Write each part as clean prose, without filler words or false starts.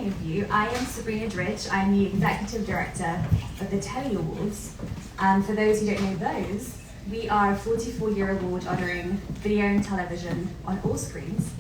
many of you, I am Sabrina Dridge. I'm the Executive Director of the Telly Awards. And for those who don't know those, we are a 44-year award honouring video and television on all screens.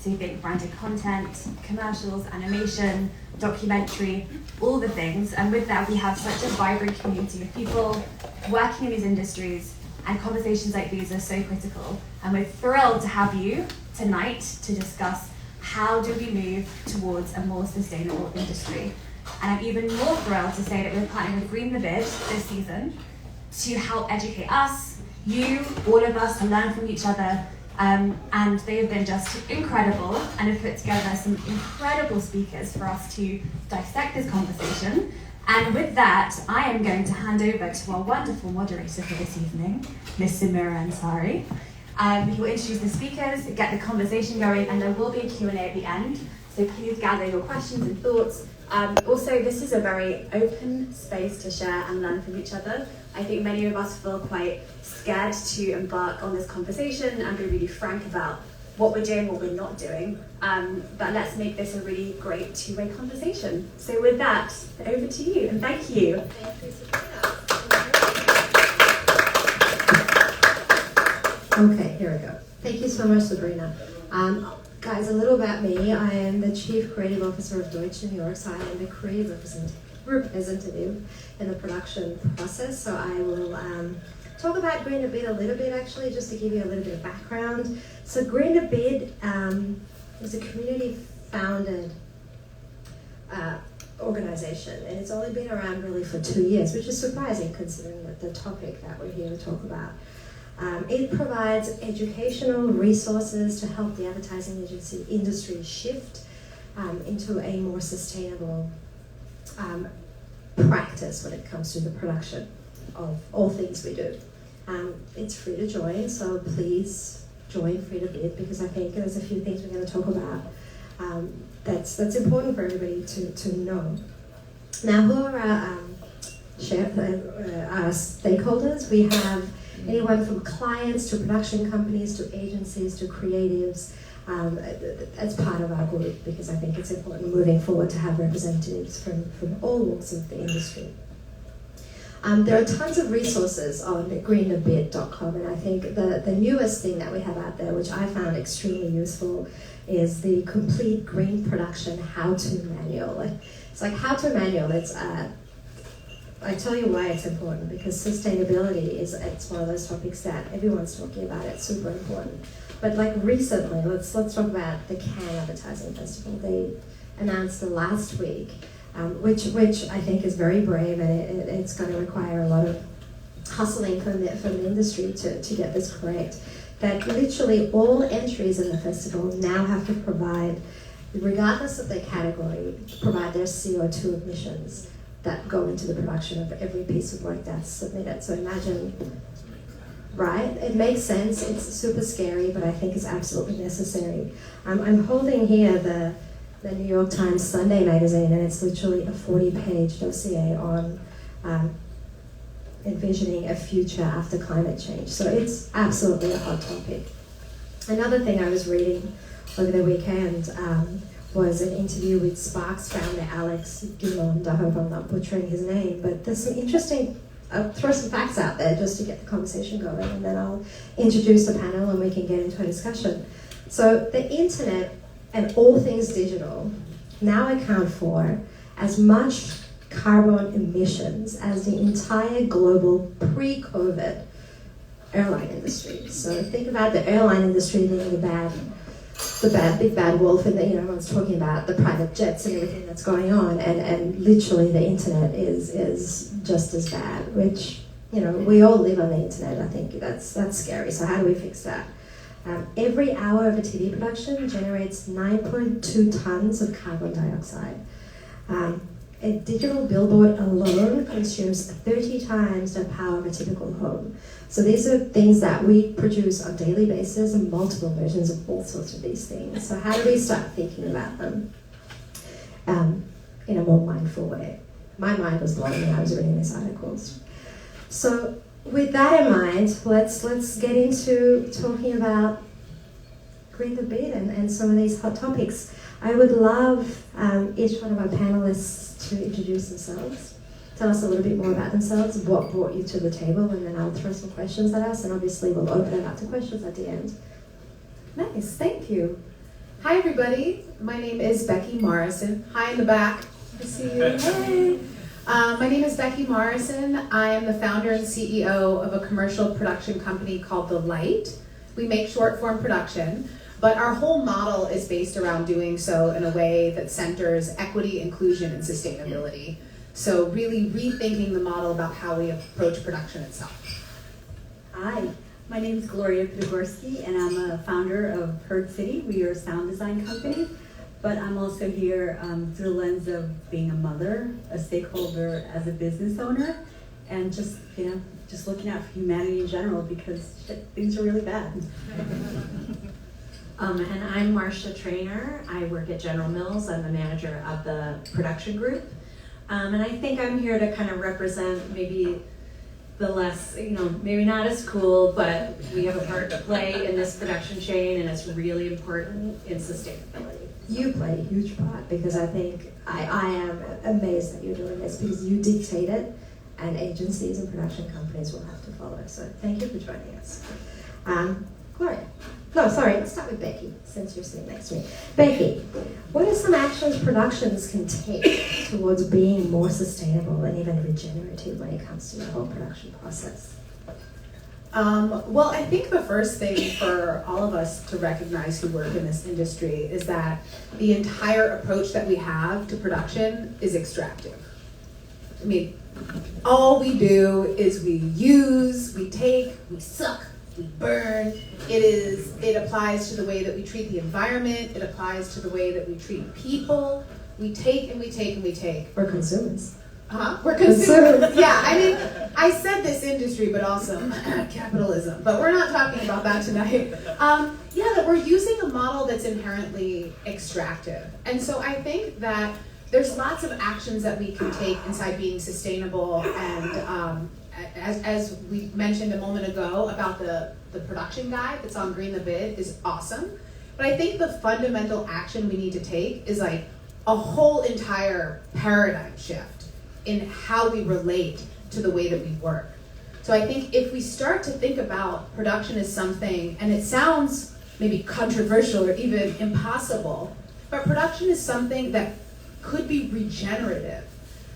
So you think branded content, commercials, animation, documentary, all the things. And with that, we have such a vibrant community of people working in these industries, and conversations like these are so critical. And we're thrilled to have you tonight to discuss how do we move towards a more sustainable industry. And I'm even more thrilled to say that we're partnering with Green the Bid this season to help educate us, you, all of us, to learn from each other. And they have been just incredible and have put together some incredible speakers for us to dissect this conversation. And with that, I am going to hand over to our wonderful moderator for this evening, Ms. Samira Ansari. He will introduce the speakers, get the conversation going, and there will be a Q&A at the end. So please gather your questions and thoughts. Also, this is a very open space to share and learn from each other. I think many of us feel quite scared to embark on this conversation and be really frank about what we're doing, what we're not doing. But let's make this a really great two-way conversation. So with that, over to you, and thank you. Thank you, Sabrina. Okay, here we go. Thank you so much, Sabrina. Guys, a little about me. I am the Chief Creative Officer of Deutsch New York, so I am the creative representative in the production process. So I will talk about Green the Bid a little bit, actually, just to give you a little bit of background. So Green the Bid is a community-founded organization, and it's only been around really for 2 years, which is surprising considering the topic that we're here to talk about. It provides educational resources to help the advertising agency industry shift into a more sustainable practice when it comes to the production of all things we do. It's free to join, so please join Free to Bid, because I think there's a few things we're going to talk about that's important for everybody to know. Now, who are our stakeholders? We have anyone from clients to production companies to agencies to creatives as part of our group, because I think it's important moving forward to have representatives from all walks of the industry. There are tons of resources on greenthebid.com, and I think the newest thing that we have out there, which I found extremely useful, is the complete green production how-to manual. It's like how-to manual. It's I tell you why it's important, because sustainability it's one of those topics that everyone's talking about. It's super important. But like recently, let's talk about the Cannes Advertising Festival. They announced last week, which I think is very brave, and it's going to require a lot of hustling from the industry to get this correct. That literally all entries in the festival now have to provide, regardless of their category, provide their CO2 emissions that go into the production of every piece of work that's submitted. So imagine, right? It makes sense. It's super scary, but I think it's absolutely necessary. I'm holding here the New York Times Sunday magazine, and it's literally a 40-page dossier on envisioning a future after climate change. So it's absolutely a hot topic. Another thing I was reading over the weekend was an interview with Sparks founder Alex Guimond. I hope I'm not butchering his name, but there's some interesting, I'll throw some facts out there just to get the conversation going, and then I'll introduce the panel and we can get into a discussion. So the internet and all things digital now account for as much carbon emissions as the entire global pre-COVID airline industry. So think about the airline industry being the big bad wolf, and everyone's talking about the private jets and everything that's going on, and literally the internet is just as bad, which, we all live on the internet. I think that's scary. So how do we fix that? Every hour of a TV production generates 9.2 tons of carbon dioxide. A digital billboard alone consumes 30 times the power of a typical home. So these are things that we produce on a daily basis, and multiple versions of all sorts of these things. So how do we start thinking about them in a more mindful way? My mind was blown when I was reading these articles. So with that in mind, let's get into talking about Green the Bid and some of these hot topics. I would love each one of our panelists to introduce themselves, tell us a little bit more about themselves, what brought you to the table, and then I'll throw some questions at us, and obviously we'll open it up to questions at the end. Nice, thank you. Hi everybody, my name is Becky Morrison. Hi in the back, I see you. Hey. My name is Becky Morrison. I am the founder and CEO of a commercial production company called The Light. We make short form production, but our whole model is based around doing so in a way that centers equity, inclusion, and sustainability. So really rethinking the model about how we approach production itself. Hi, my name is Gloria Pidogorsky, and I'm a founder of Heard City. We are a sound design company, but I'm also here through the lens of being a mother, a stakeholder as a business owner, and just looking out for humanity in general, because things are really bad. And I'm Marcia Trainer. I work at General Mills. I'm the manager of the production group. And I think I'm here to kind of represent maybe the less, maybe not as cool, but we have a part to play in this production chain, and it's really important in sustainability. You play a huge part, because I think I am amazed that you're doing this, because you dictate it, and agencies and production companies will have to follow. So thank you for joining us. Gloria. No, sorry, let's start with Becky, since you're sitting next to me. Becky, what are some actions productions can take towards being more sustainable and even regenerative when it comes to the whole production process? Well, I think the first thing for all of us to recognize who work in this industry is that the entire approach that we have to production is extractive. I mean, all we do is we use, we take, we suck, we burn. It applies to the way that we treat the environment. It applies to the way that we treat people. We take and we take and we take. We're consumers. We're consumers. Yeah, I mean, I said this industry, but also capitalism. But we're not talking about that tonight. That we're using a model that's inherently extractive. And so I think that there's lots of actions that we can take inside being sustainable, and as we mentioned a moment ago about the production guide that's on Green the Bid is awesome. But I think the fundamental action we need to take is like a whole entire paradigm shift in how we relate to the way that we work. So I think if we start to think about production as something, and it sounds maybe controversial or even impossible, but production is something that could be regenerative.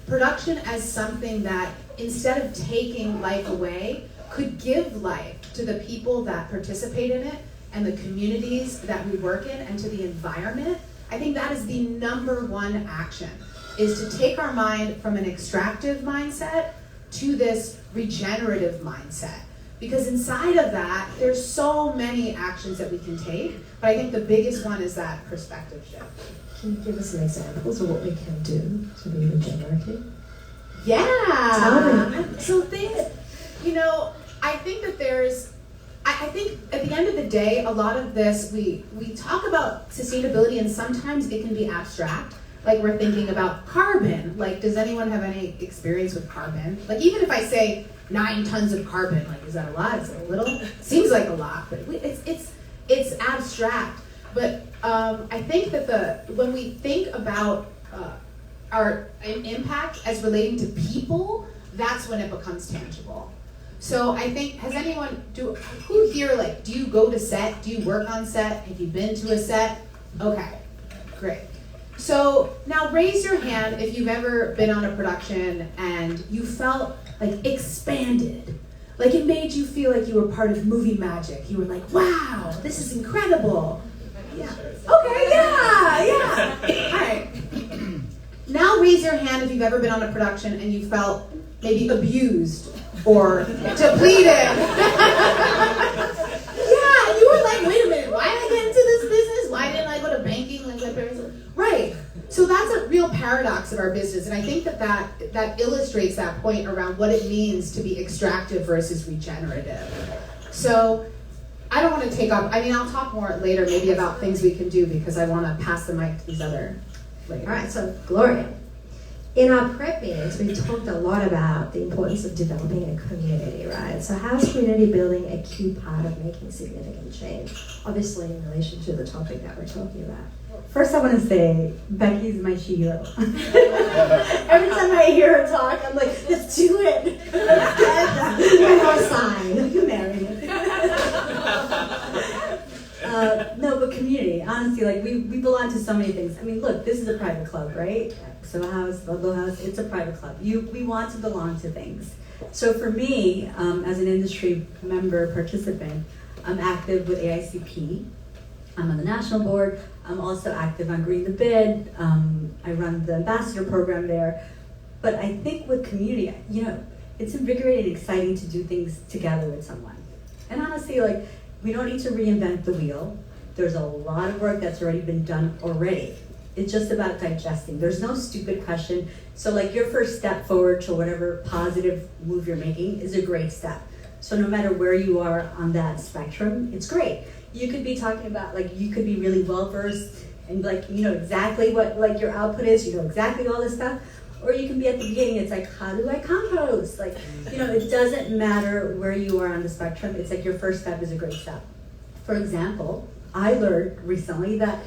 Production as something that, instead of taking life away, could give life to the people that participate in it and the communities that we work in and to the environment. I think that is the number one action, is to take our mind from an extractive mindset to this regenerative mindset. Because inside of that, there's so many actions that we can take, but I think the biggest one is that perspective shift. Can you give us some examples of what we can do to be regenerative? Yeah. So things, I think that I think at the end of the day, a lot of this, we talk about sustainability, and sometimes it can be abstract. Like, we're thinking about carbon. Like, does anyone have any experience with carbon? Like, even if I say 9 tons of carbon, like, is that a lot? Is it a little? Seems like a lot, but it's abstract. But I think that when we think about our impact as relating to people, that's when it becomes tangible. So I think, who here, do you go to set? Do you work on set? Have you been to a set? Okay, great. So now raise your hand if you've ever been on a production and you felt expanded. Like, it made you feel like you were part of movie magic. You were like, wow, this is incredible. Yeah. Okay, yeah. All right. Now raise your hand if you've ever been on a production and you felt maybe abused or depleted. Yeah, you were like, wait a minute, why did I get into this business? Why didn't I go to banking? Right. So that's a real paradox of our business, and I think that illustrates that point around what it means to be extractive versus regenerative. So I don't want to take up, I'll talk more later maybe about things we can do, because I want to pass the mic to these other ladies. All right, so Gloria, in our prep meetings, we talked a lot about the importance of developing a community, right? So how is community building a key part of making significant change? Obviously in relation to the topic that we're talking about. First, I want to say Becky's my Shihiro. Every time I hear her talk, I'm like, let's do it. Let's get that. Our sign. You marry me. No, but community. Honestly, like we belong to so many things. I mean, look, this is a private club, right? So House, Logo House, it's a private club. We want to belong to things. So for me, as an industry member participant, I'm active with AICP. I'm on the national board. I'm also active on Green the Bid. I run the ambassador program there. But I think with community, you know, it's invigorating and exciting to do things together with someone. And honestly, like, we don't need to reinvent the wheel. There's a lot of work that's already been done already. It's just about digesting. There's no stupid question. So like your first step forward to whatever positive move you're making is a great step. So no matter where you are on that spectrum, it's great. You could be talking about, like, you could be really well versed and like, you know exactly what like your output is, you know exactly all this stuff. Or you can be at the beginning, it's like, how do I compost? Like, you know, it doesn't matter where you are on the spectrum. It's like your first step is a great step. For example, I learned recently that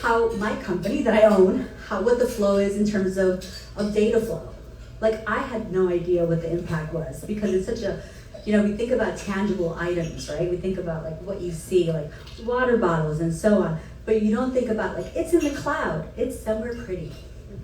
how my company that I own, what the flow is in terms of data flow. Like, I had no idea what the impact was because it's such a, you know, we think about tangible items, right? We think about like what you see, like water bottles and so on, but you don't think about like, it's in the cloud, it's somewhere pretty.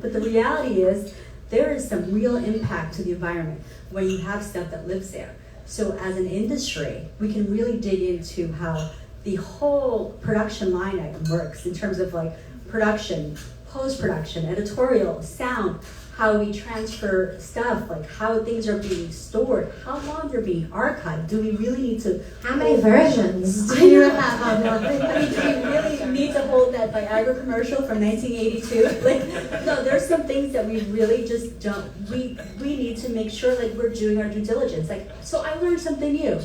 But the reality is there is some real impact to the environment when you have stuff that lives there. So as an industry, we can really dig into how the whole production line item works in terms of like production, post-production, editorial, sound, how we transfer stuff, like how things are being stored, how long they're being archived. Do we really need to... How many versions I do you know. have on your I mean, do we really need to hold that Viagra commercial from 1982? Like, no, there's some things that we really just don't, we need to make sure like we're doing our due diligence. Like, so I learned something new.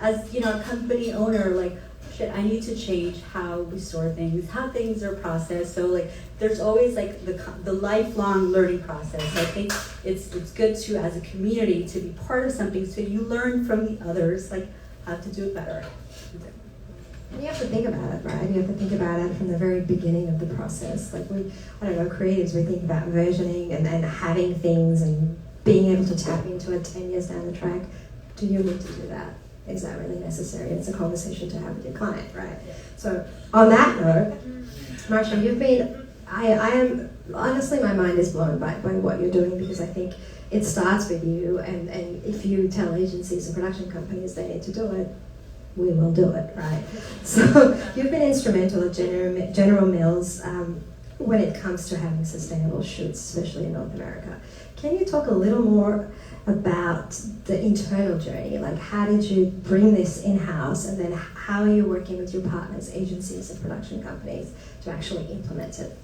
As, you know, a company owner, like, shit, I need to change how we store things, how things are processed. So like, there's always like the lifelong learning process. I think it's good to, as a community, to be part of something so you learn from the others, like how to do it better. And you have to think about it, right? You have to think about it from the very beginning of the process. Like creatives, we think about versioning and having things and being able to tap into it 10 years down the track. Do you need to do that? Is that really necessary? It's a conversation to have with your client, right? So on that note, Marsha, you've been, I am, honestly my mind is blown by what you're doing because I think it starts with you and if you tell agencies and production companies they need to do it, we will do it, right? So you've been instrumental at General Mills when it comes to having sustainable shoots, especially in North America. Can you talk a little more about the internal journey? Like, how did you bring this in-house, and then how are you working with your partners, agencies and production companies to actually implement it?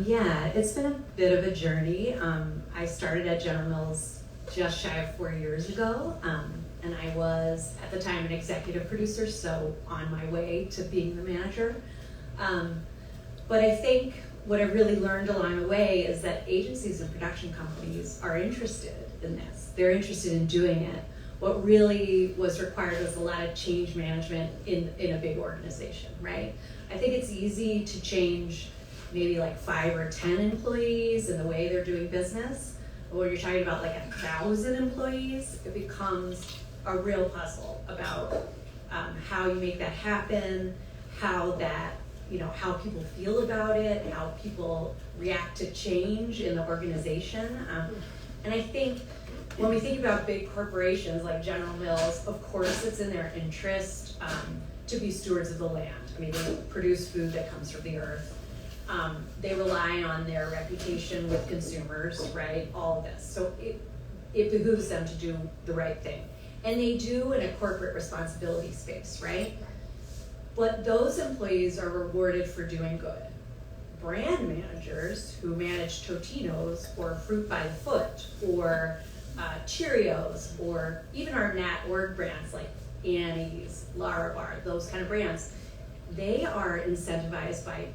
Yeah, it's been a bit of a journey. I started at General Mills just shy of 4 years ago, and I was, at the time, an executive producer, so on my way to being the manager. But I think what I really learned along the way is that agencies and production companies are interested in this. They're interested in doing it. What really was required was a lot of change management in a big organization, right? I think it's easy to change maybe like 5 or 10 employees in the way they're doing business. But when you're talking about like 1,000 employees, it becomes a real puzzle about how you make that happen, how that, you know, how people feel about it, how people react to change in the organization. And I think when we think about big corporations like General Mills, of course it's in their interest to be stewards of the land. I mean, they produce food that comes from the earth. They rely on their reputation with consumers, right? All of this. So it behooves them to do the right thing. And they do in a corporate responsibility space, right? But those employees are rewarded for doing good. Brand managers who manage Totino's or Fruit by the Foot or Cheerios or even our Nat Org brands like Annie's, Larabar, those kind of brands, they are incentivized by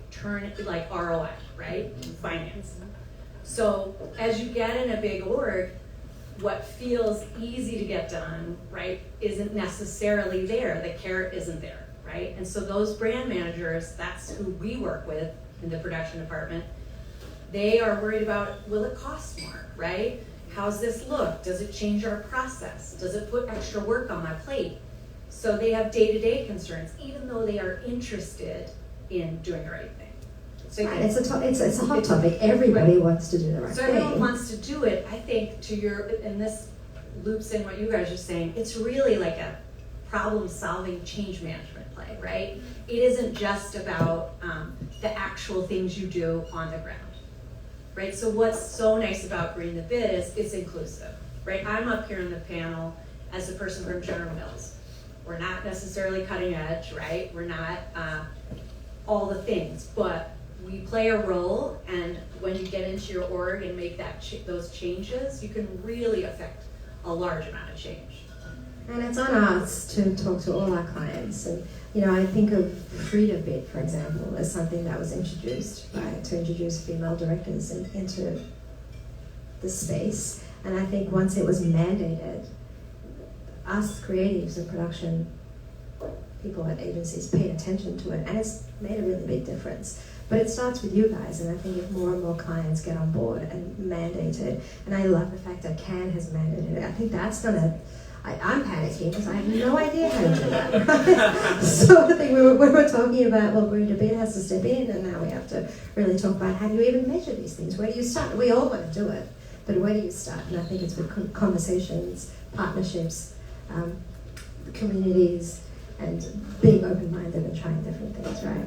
like ROI, right? Finance. So as you get in a big org, what feels easy to get done, right, isn't necessarily there. The carrot isn't there, right? And so those brand managers, that's who we work with in the production department. They are worried about, will it cost more, right? How's this look? Does it change our process? Does it put extra work on my plate? So they have day-to-day concerns, even though they are interested in doing the right thing. So Right, it's a hot topic. Everybody wants to do the right so thing. everyone wants to do it. I think and this loops in what you guys are saying, it's really like a problem-solving change management play, right? It isn't just about the actual things you do on the ground, right? So what's so nice about Green the Bid is it's inclusive, right? I'm up here in the panel as a person from General Mills. We're not necessarily cutting edge, right? We're not all the things, but we play a role, and when you get into your org and make those changes, you can really affect a large amount of change. And it's on us to talk to all our clients. And, I think of Frida Bid, for example, as something that was introduced, right, to introduce female directors into the space. And I think once it was mandated, us creatives and production people at agencies paid attention to it, and it's made a really big difference. But it starts with you guys, and I think if more and more clients get on board and mandate it, and I love the fact that Cannes has mandated it, I think that's gonna, I'm panicking because I have no idea how to do that. Right? So I think we were talking about, well, Green the Bid has to step in, and now we have to really talk about how do you even measure these things? Where do you start? We all want to do it, but where do you start? And I think it's with conversations, partnerships, communities, and being open-minded and trying different things, right?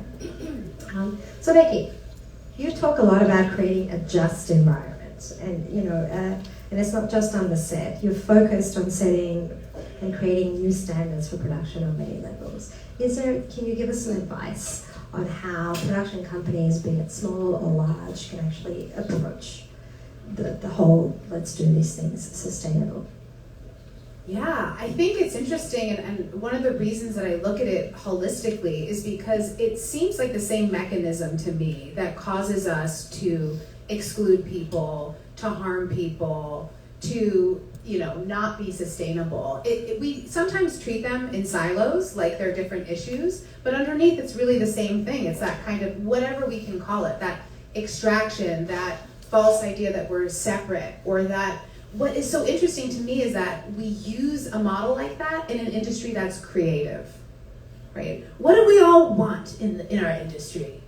So Becky, you talk a lot about creating a just environment, and and it's not just on the set. You're focused on setting and creating new standards for production on many levels. Can you give us some advice on how production companies, be it small or large, can actually approach the whole let's do these things sustainable? Yeah, I think it's interesting, and one of the reasons that I look at it holistically is because it seems like the same mechanism to me that causes us to exclude people, to harm people, to not be sustainable. We sometimes treat them in silos, like they're different issues, but underneath it's really the same thing. It's that kind of, whatever we can call it, that extraction, that false idea that we're separate, or that. What is so interesting to me is that we use a model like that in an industry that's creative, right? What do we all want in our industry?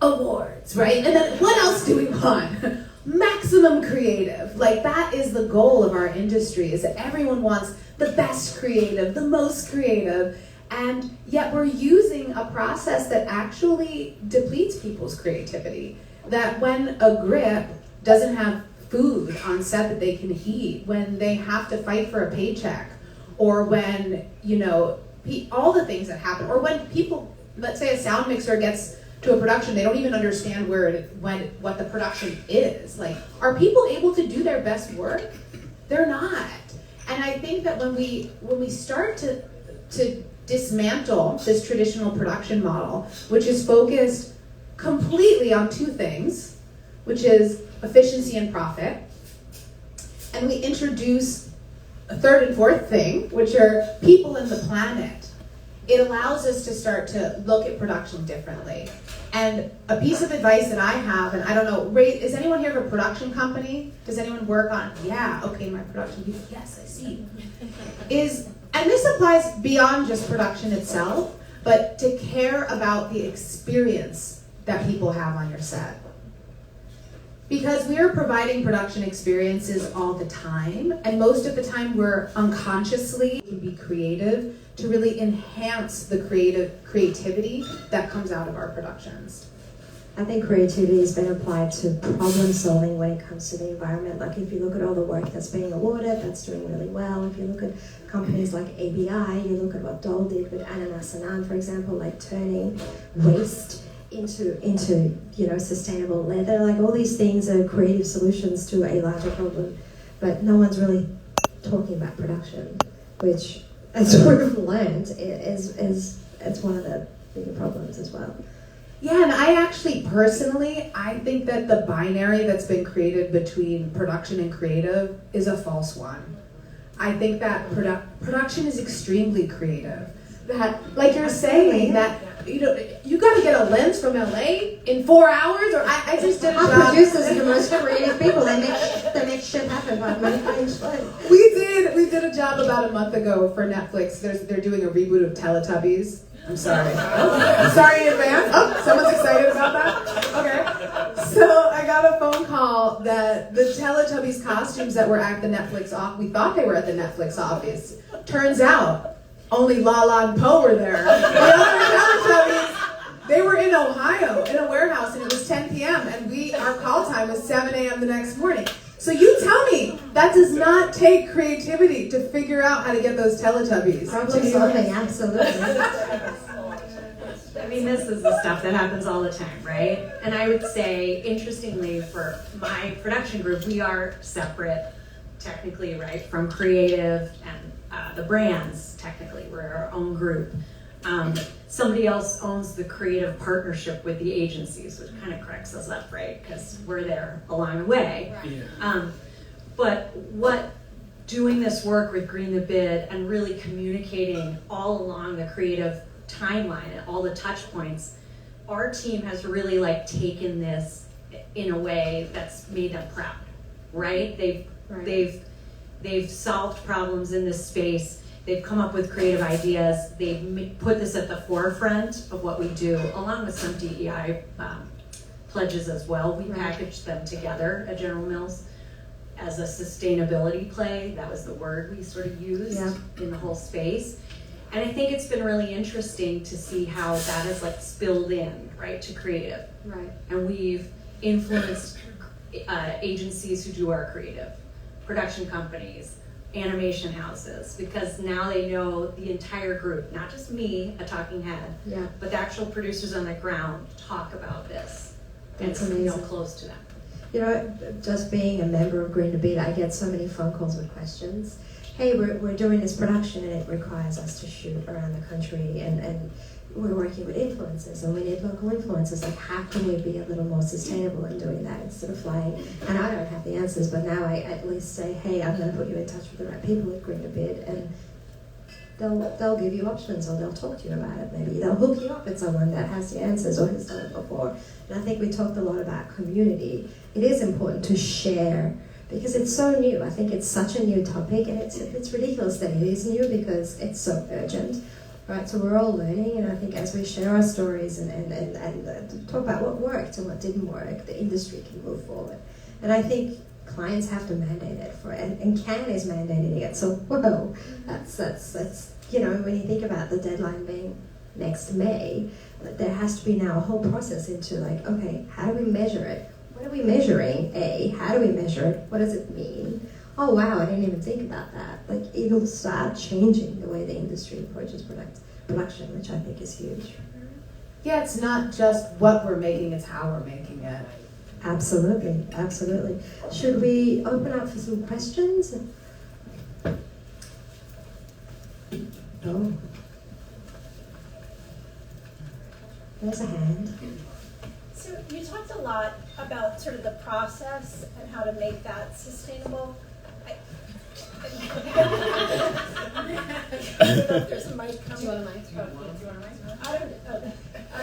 Awards, right? And then what else do we want? Maximum creative. Like, that is the goal of our industry, is that everyone wants the best creative, the most creative, and yet we're using a process that actually depletes people's creativity. That when a grip doesn't have food on set that they can eat, when they have to fight for a paycheck, or when, all the things that happen, or when people, let's say a sound mixer gets to a production, they don't even understand what the production is. Like, are people able to do their best work? They're not. And I think that when we start to dismantle this traditional production model, which is focused completely on two things, which is efficiency and profit, and we introduce a third and fourth thing, which are people and the planet, it allows us to start to look at production differently. And a piece of advice that I have, and I don't know, Ray, is anyone here of a production company? Does anyone work on, yeah, okay, my production people, yes, I see. And this applies beyond just production itself, but to care about the experience that people have on your set. Because we are providing production experiences all the time, and most of the time we're unconsciously be creative to really enhance the creativity that comes out of our productions. I think creativity has been applied to problem solving when it comes to the environment. Like, if you look at all the work that's being awarded, that's doing really well. If you look at companies like ABI, you look at what Dole did with Ananas Anan, for example, like turning waste into sustainable leather. Like, all these things are creative solutions to a larger problem, but no one's really talking about production, which, as we've learned, is one of the bigger problems as well. Yeah, and I actually personally, I think that the binary that's been created between production and creative is a false one. I think that production is extremely creative. That, like you're saying, that you got to get a lens from LA in 4 hours, or I just did a Our job. producers are the most creative people. They make shit happen. But We did a job about a month ago for Netflix. They're doing a reboot of Teletubbies. I'm sorry. I'm sorry in advance. Oh, someone's excited about that? Okay. So I got a phone call that the Teletubbies costumes that were at the Netflix office, we thought they were at the Netflix office. Turns out, only Lala and Poe were there. The other Teletubbies, they were in Ohio, in a warehouse, and it was 10 p.m., and our call time was 7 a.m. the next morning. So you tell me, that does not take creativity to figure out how to get those Teletubbies. problem solving, absolutely. I mean, this is the stuff that happens all the time, right? And I would say, interestingly, for my production group, we are separate, technically, right, from creative and the brands, technically. We're our own group. Somebody else owns the creative partnership with the agencies, which kind of cracks us up, right? Because we're there along the way. Yeah. But what doing this work with Green the Bid and really communicating all along the creative timeline and all the touch points, our team has really like taken this in a way that's made them proud, right? They've solved problems in this space. They've come up with creative ideas. They've put this at the forefront of what we do, along with some DEI pledges as well. We packaged them together at General Mills as a sustainability play. That was the word we sort of used in the whole space. And I think it's been really interesting to see how that has like spilled in, right, to creative. Right. And we've influenced agencies who do our creative, production companies, animation houses, because now they know the entire group, not just me, a talking head, but the actual producers on the ground talk about this. That's and amazing. it's close to them. You know, just being a member of Green to Beat, I get so many phone calls with questions. Hey, we're doing this production and it requires us to shoot around the country and we're working with influencers and we need local influencers. Like, how can we be a little more sustainable in doing that instead of flying? And I don't have the answers, but now I at least say, hey, I'm going to put you in touch with the right people at Green to Bid, and they'll give you options, or they'll talk to you about it. Maybe they'll hook you up with someone that has the answers or has done it before. And I think we talked a lot about community. It is important to share because it's so new. I think it's such a new topic, and it's ridiculous that it is new because it's so urgent. Right, so we're all learning, and I think as we share our stories and talk about what worked and what didn't work, the industry can move forward. And I think clients have to mandate it and Canon is mandating it. So whoa, that's you know, when you think about the deadline being next May, there has to be now a whole process into like, okay, how do we measure it? What are we measuring? How do we measure it? What does it mean? Oh wow, I didn't even think about that. Like, it'll start changing the way the industry approaches production, which I think is huge. Yeah, it's not just what we're making, it's how we're making it. Absolutely, absolutely. Should we open up for some questions? Oh. There's a hand. So you talked a lot about sort of the process and how to make that sustainable. There's a mic coming. Do you want a mic?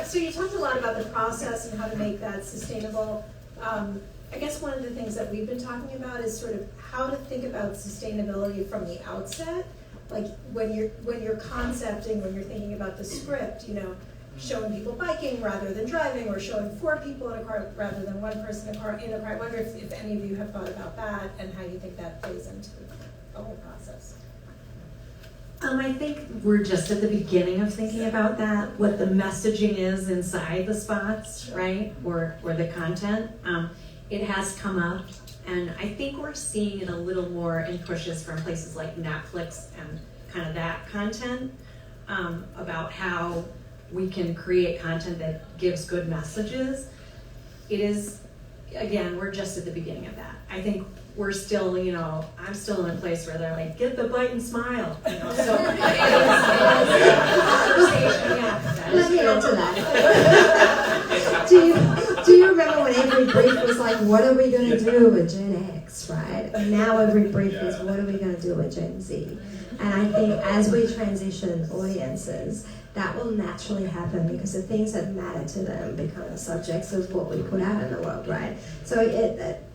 So you talked a lot about the process and how to make that sustainable. I guess one of the things that we've been talking about is sort of how to think about sustainability from the outset. Like when you're concepting, when you're thinking about the script, you know, showing people biking rather than driving, or showing 4 people in a car rather than 1 person in a car. I wonder if any of you have thought about that and how you think that plays into the whole process. I think we're just at the beginning of thinking about that, what the messaging is inside the spots, right, or the content. It has come up, and I think we're seeing it a little more in pushes from places like Netflix and kind of that content about how we can create content that gives good messages. It is, again, we're just at the beginning of that. I think we're still, you know, I'm still in a place where they're like, get the bite and smile, you know, so it is a conversation, yeah. Let me answer that. do you remember when every brief was like, what are we going to do with Gen X, right? And now every brief is, what are we going to do with Gen Z? And I think as we transition audiences, that will naturally happen because the things that matter to them become the subjects of what we put out in the world, right? So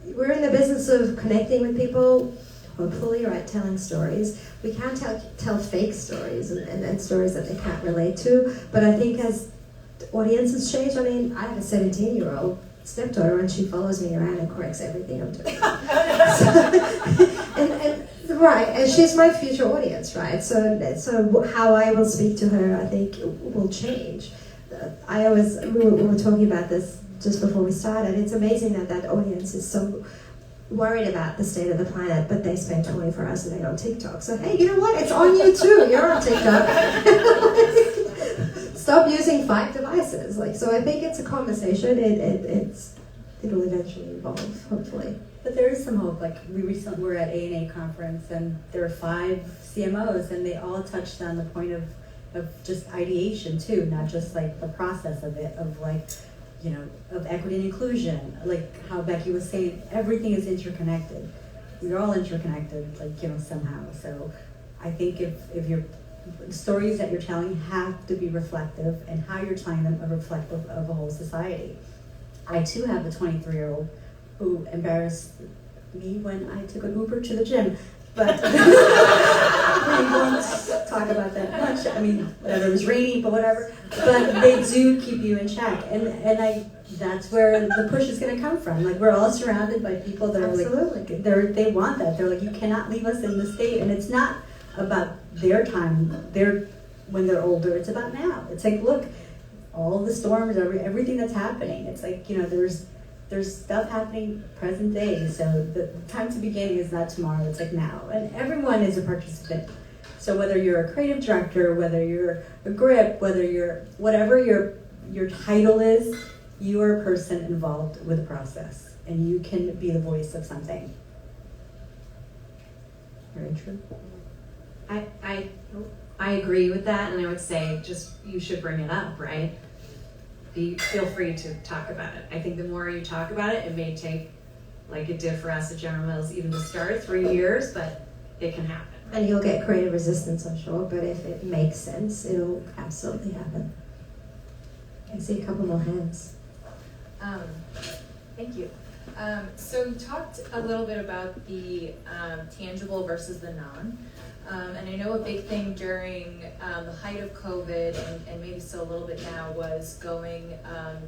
we're in the business of connecting with people, hopefully, right, telling stories. We can't tell fake stories and stories that they can't relate to, but I think as audiences change, I mean, I have a 17-year-old stepdaughter and she follows me around and corrects everything I'm doing. Right, and she's my future audience, right? So how I will speak to her, I think, will change. We were talking about this just before we started. It's amazing that audience is so worried about the state of the planet, but they spend 24 hours a day on TikTok. So hey, you know what? It's on you too. You're on TikTok. Stop using 5 devices. So I think it's a conversation. It'll eventually evolve, hopefully. But there is some hope. Like we recently were at A&A conference, and there were 5 CMOs, and they all touched on the point of just ideation too, not just like the process of it, of like, you know, of equity and inclusion. Like how Becky was saying, everything is interconnected. We're all interconnected, like, you know, somehow. So I think if your stories that you're telling have to be reflective, and how you're telling them are reflective of a whole society. I too have a 23-year-old who embarrassed me when I took an Uber to the gym. But we won't talk about that much. I mean, whatever, it was rainy, but whatever. But they do keep you in check. And that's where the push is going to come from. Like, we're all surrounded by people that are like, they want that. They're like, you cannot leave us in this state. And it's not about their time, when they're older. It's about now. It's like, look, all the storms, everything that's happening. It's like, you know, there's stuff happening present day. So the time to begin is not tomorrow, it's like now. And everyone is a participant. So whether you're a creative director, whether you're a grip, whether you're, whatever your title is, you are a person involved with the process. And you can be the voice of something. Very true. I agree with that, and I would say just you should bring it up, right? Feel free to talk about it. I think the more you talk about it, it may take like it did for us at General Mills even to start 3 years, but it can happen. And you'll get creative resistance, I'm sure, but if it makes sense, it'll absolutely happen. I see a couple more hands. Thank you. So you talked a little bit about the tangible versus the non. And I know a big thing during the height of COVID, and maybe still a little bit now, was going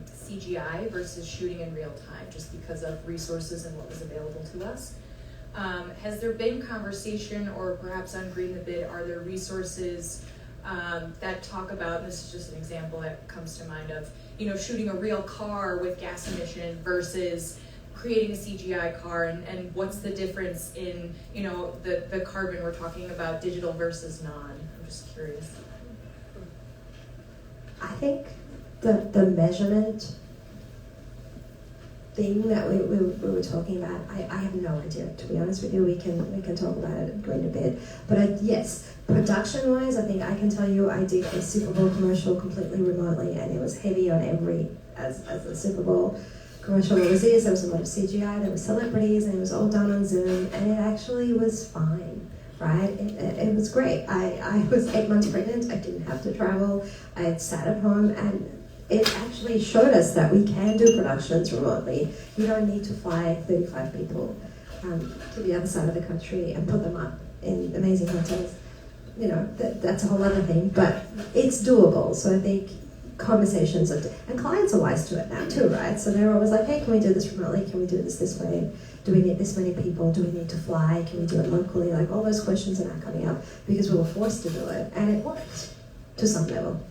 CGI versus shooting in real time, just because of resources and what was available to us. Has there been conversation, or perhaps on Green the Bid, are there resources that talk about, and this is just an example that comes to mind of, you know, shooting a real car with gas emission versus creating a CGI car, and what's the difference in, you know, the carbon we're talking about, digital versus non? I'm just curious. I think the measurement thing that we were talking about, I have no idea, to be honest with you. We can talk about it and go into bed. But yes, production-wise, I think I can tell you I did a Super Bowl commercial completely remotely, and it was heavy on as the Super Bowl commercial overseas. There was a lot of CGI, there were celebrities, and it was all done on Zoom, and it actually was fine, right? It was great. I was 8 months pregnant, I didn't have to travel, I had sat at home, and it actually showed us that we can do productions remotely. You don't need to fly 35 people to the other side of the country and put them up in amazing hotels. You know, that's a whole other thing, but it's doable. So I think conversations, and clients are wise to it now too, right? So they're always like, hey, can we do this remotely? Can we do this way? Do we need this many people? Do we need to fly? Can we do it locally? Like, all those questions are now coming up because we were forced to do it, and it worked to some level.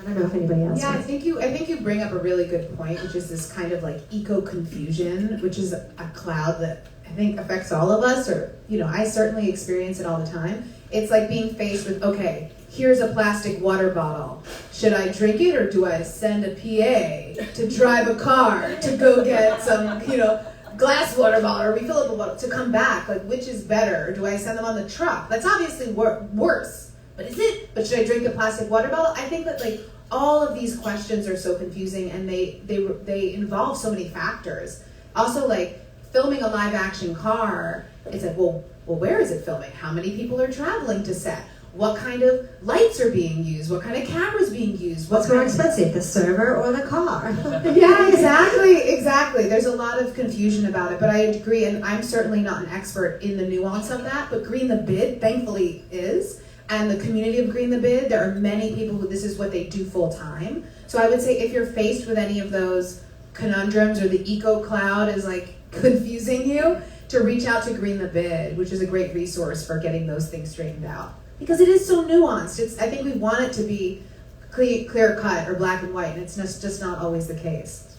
I don't know if anybody else. Yeah, I think you bring up a really good point, which is this kind of like eco-confusion, which is a cloud that I think affects all of us, or, you know, I certainly experience it all the time. It's like being faced with, okay, here's a plastic water bottle. Should I drink it, or do I send a PA to drive a car to go get some, you know, glass water bottle or refillable bottle to come back? Like, which is better? Or do I send them on the truck? That's obviously worse. But is it? But should I drink a plastic water bottle? I think that, like, all of these questions are so confusing, and they involve so many factors. Also, like filming a live action car, it's like, well, where is it filming? How many people are traveling to set? What kind of lights are being used? What kind of cameras being used? What's more expensive, the server or the car? Yeah, exactly. There's a lot of confusion about it, but I agree, and I'm certainly not an expert in the nuance of that, but Green the Bid, thankfully, is. And the community of Green the Bid, there are many people who this is what they do full time. So I would say if you're faced with any of those conundrums or the eco cloud is like confusing you, to reach out to Green the Bid, which is a great resource for getting those things straightened out. Because it is so nuanced. I think we want it to be clear cut or black and white, and it's just not always the case.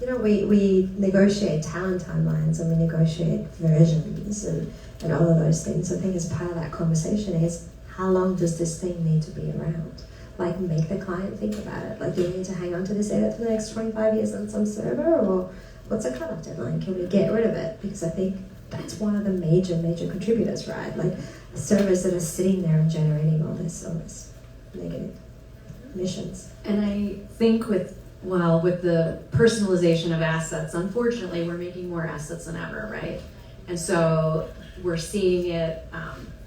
You know, we negotiate talent timelines and we negotiate versions and all of those things. I think as part of that conversation is, how long does this thing need to be around? Like, make the client think about it. Like, do we need to hang on to this data for the next 25 years on some server, or what's a cutoff deadline? Can we get rid of it? Because I think that's one of the major contributors, right? Like, servers that are sitting there and generating all this negative emissions. And I think with the personalization of assets, unfortunately, we're making more assets than ever, right? And so we're seeing it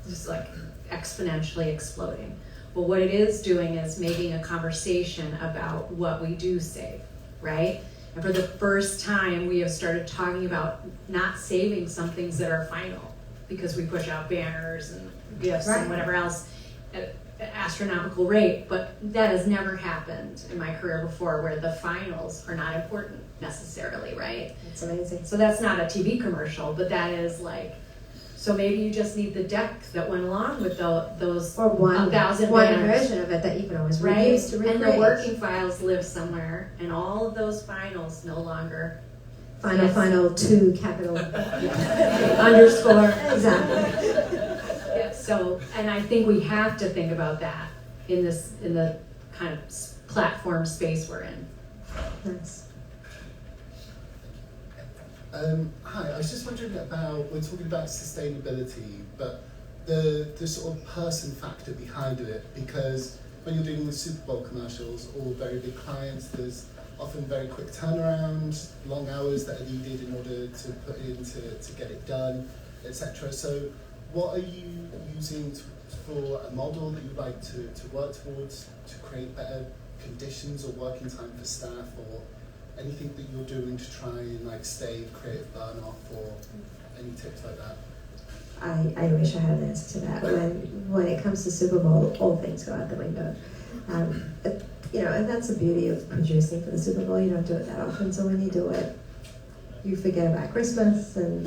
just like exponentially exploding. Well, what it is doing is making a conversation about what we do save, right? And for the first time, we have started talking about not saving some things that are final, because we push out banners and gifts and whatever else at an astronomical rate. But that has never happened in my career before, where the finals are not important necessarily, right? It's amazing. So that's not a TV commercial, but that is like, so maybe you just need the deck that went along with those Or one 1,000 one banners, version of it that you can always right? reuse to recreate. And the working files live somewhere, and all of those finals no longer Final 2 capital. underscore. Exactly. Yeah, so, and I think we have to think about that in the kind of platform space we're in. Nice. Hi, I was just wondering about, we're talking about sustainability, but the sort of person factor behind it, because when you're dealing with Super Bowl commercials or very big clients, there's often very quick turnaround, long hours that are needed in order to put in to get it done, etc. So what are you using for a model that you'd like to work towards to create better conditions or working time for staff, or anything that you're doing to try and like stave creative burn off, or any tips like that? I wish I had an answer to that. When it comes to Super Bowl, all things go out the window. You know, and that's the beauty of producing for the Super Bowl. You don't do it that often, so when you do it, you forget about Christmas and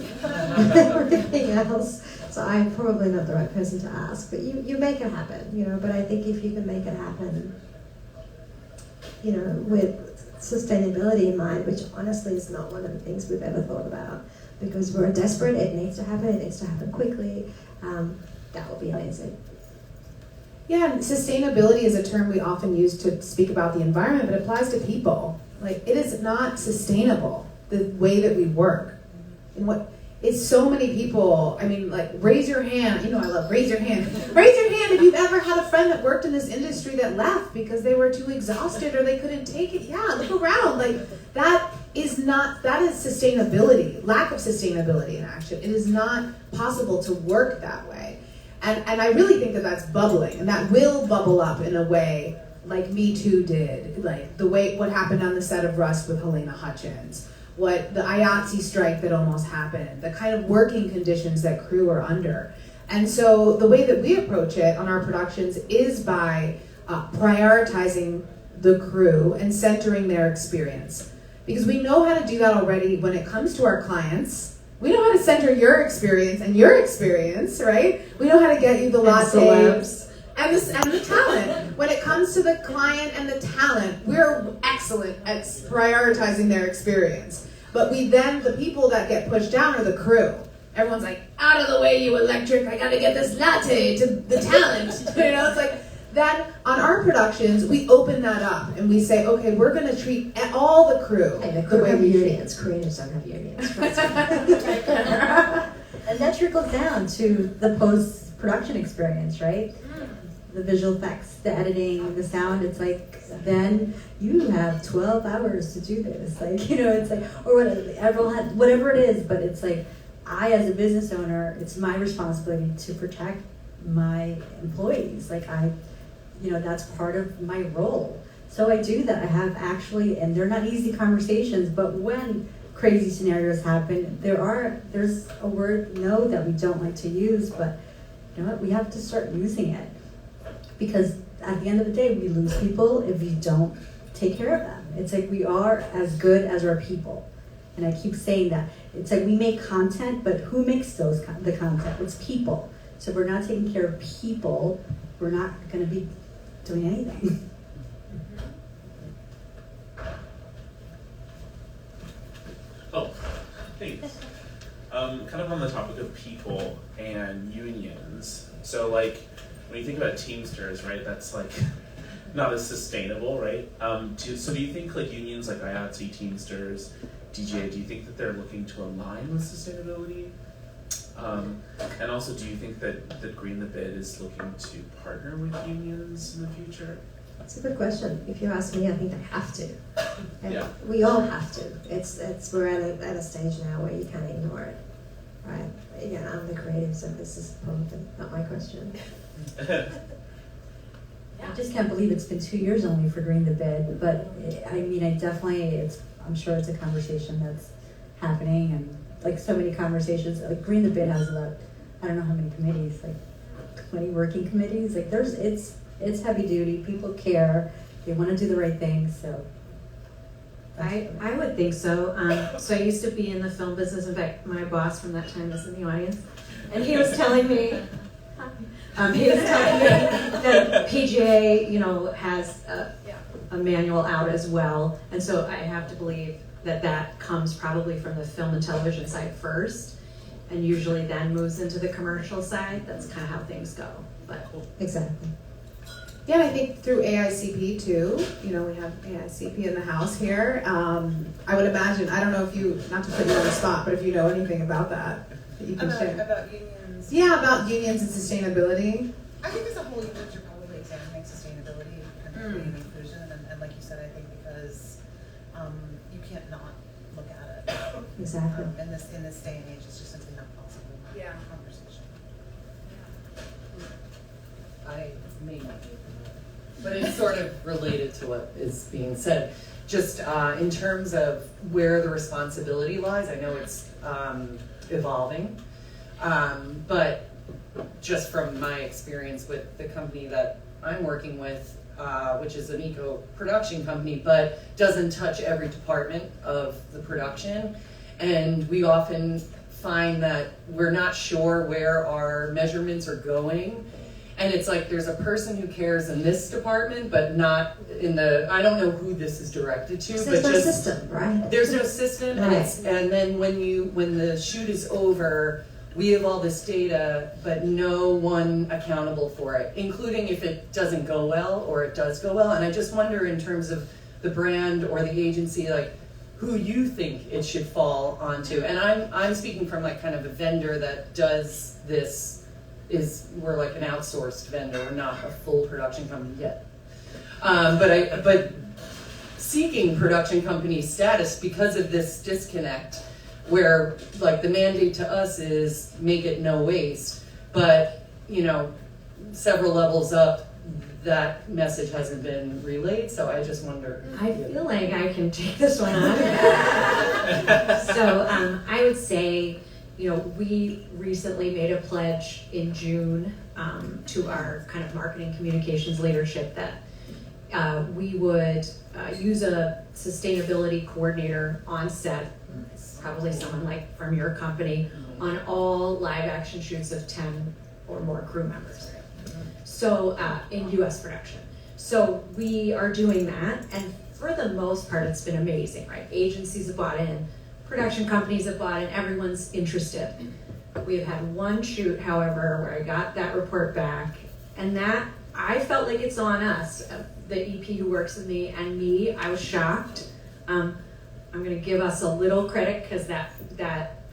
everything else. So I'm probably not the right person to ask, but you make it happen, you know. But I think if you can make it happen, you know, with sustainability in mind, which honestly is not one of the things we've ever thought about, because we're desperate, it needs to happen quickly, that would be amazing. Yeah, and sustainability is a term we often use to speak about the environment, but it applies to people. Like, it is not sustainable, the way that we work. And it's so many people, I mean, like, raise your hand, you know I love raise your hand. Raise your hand if you've ever had a friend that worked in this industry that left because they were too exhausted or they couldn't take it. Yeah, look around, like, that is sustainability, lack of sustainability in action. It is not possible to work that way. And I really think that that's bubbling, and that will bubble up in a way like Me Too did, like what happened on the set of Rust with Helena Hutchins, what the IATSE strike that almost happened, the kind of working conditions that crew are under. And so the way that we approach it on our productions is by prioritizing the crew and centering their experience. Because we know how to do that already when it comes to our clients. We know how to center your experience and your experience, right? We know how to get you the lattes and the talent. When it comes to the client and the talent, we're excellent at prioritizing their experience. But the people that get pushed down are the crew. Everyone's like, out of the way, you electric, I gotta get this latte to the talent. You know, it's like, then on our productions, we open that up and we say, okay, we're going to treat all the crew the way we unions. Creators don't have unions. And that trickles down to the post-production experience, right? the visual effects, the editing, the sound. It's like, then you have 12 hours to do this. Like, it's like, or whatever, everyone has, whatever it is, but it's like, I, as a business owner, it's my responsibility to protect my employees. Like, that's part of my role. So I do that. I have actually, and they're not easy conversations, but when crazy scenarios happen, there's a word, no, that we don't like to use, but you know what, we have to start using it. Because at the end of the day, we lose people if we don't take care of them. It's like we are as good as our people. And I keep saying that. It's like we make content, but who makes the content? It's people. So if we're not taking care of people, we're not going to be doing anything. Oh, thanks. Kind of on the topic of people and unions. So like, when you think about Teamsters, right, that's like not as sustainable, right? So do you think like unions like IATSE, Teamsters, DGA, do you think that they're looking to align with sustainability? And also, do you think that Green the Bid is looking to partner with unions in the future? It's a good question. If you ask me, I think they have to. And Yeah. we all have to. We're at a stage now where you can't ignore it, right? Again, I'm the creative, so this is probably not my question. I just can't believe it's been 2 years only for Green the Bid, but I mean, I'm sure it's a conversation that's happening, and like so many conversations, like Green the Bid has about, I don't know how many committees, like 20 working committees, like it's heavy duty, people care, they want to do the right thing, so. I would think so. So I used to be in the film business. In fact, my boss from that time is in the audience, and he was telling me, that PGA, has a manual out as well, and so I have to believe that comes probably from the film and television side first, and usually then moves into the commercial side. That's kind of how things go. But Exactly. Yeah, and I think through AICP too, we have AICP in the house here. I would imagine, I don't know if you, not to put you on the spot, but if you know anything about that you can share. About unions? Yeah, about unions and sustainability. I think as a whole, unions are probably examining sustainability and creating inclusion, and like you said, I think because you can't not look at it. Exactly. In this day and age, it's just simply not possible. Yeah. Conversation. I may not be, but it's sort of related to what is being said. Just in terms of where the responsibility lies, I know it's evolving, but just from my experience with the company that I'm working with, which is an eco-production company, but doesn't touch every department of the production, and we often find that we're not sure where our measurements are going. And it's like there's a person who cares in this department, but not in I don't know who this is directed to, There's but no just system, right? there's no system, Right. and then when the shoot is over, we have all this data, but no one accountable for it, including if it doesn't go well or it does go well. And I just wonder, in terms of the brand or the agency, like who you think it should fall onto. And I'm speaking from like kind of a vendor that does this. We're like an outsourced vendor, we're not a full production company yet. But seeking production company status because of this disconnect, where like the mandate to us is make it no waste, but several levels up, that message hasn't been relayed. So I just wonder. I feel like I can take this one on. So I would say, we recently made a pledge in June to our kind of marketing communications leadership that we would use a sustainability coordinator on set, probably someone like from your company, on all live action shoots of 10 or more crew members. So in US production. So we are doing that, and for the most part it's been amazing, right? Agencies have bought in, production companies have bought in, everyone's interested. We have had one shoot, however, where I got that report back, and that, I felt like it's on us, the EP who works with me and me. I was shocked. I'm gonna give us a little credit because that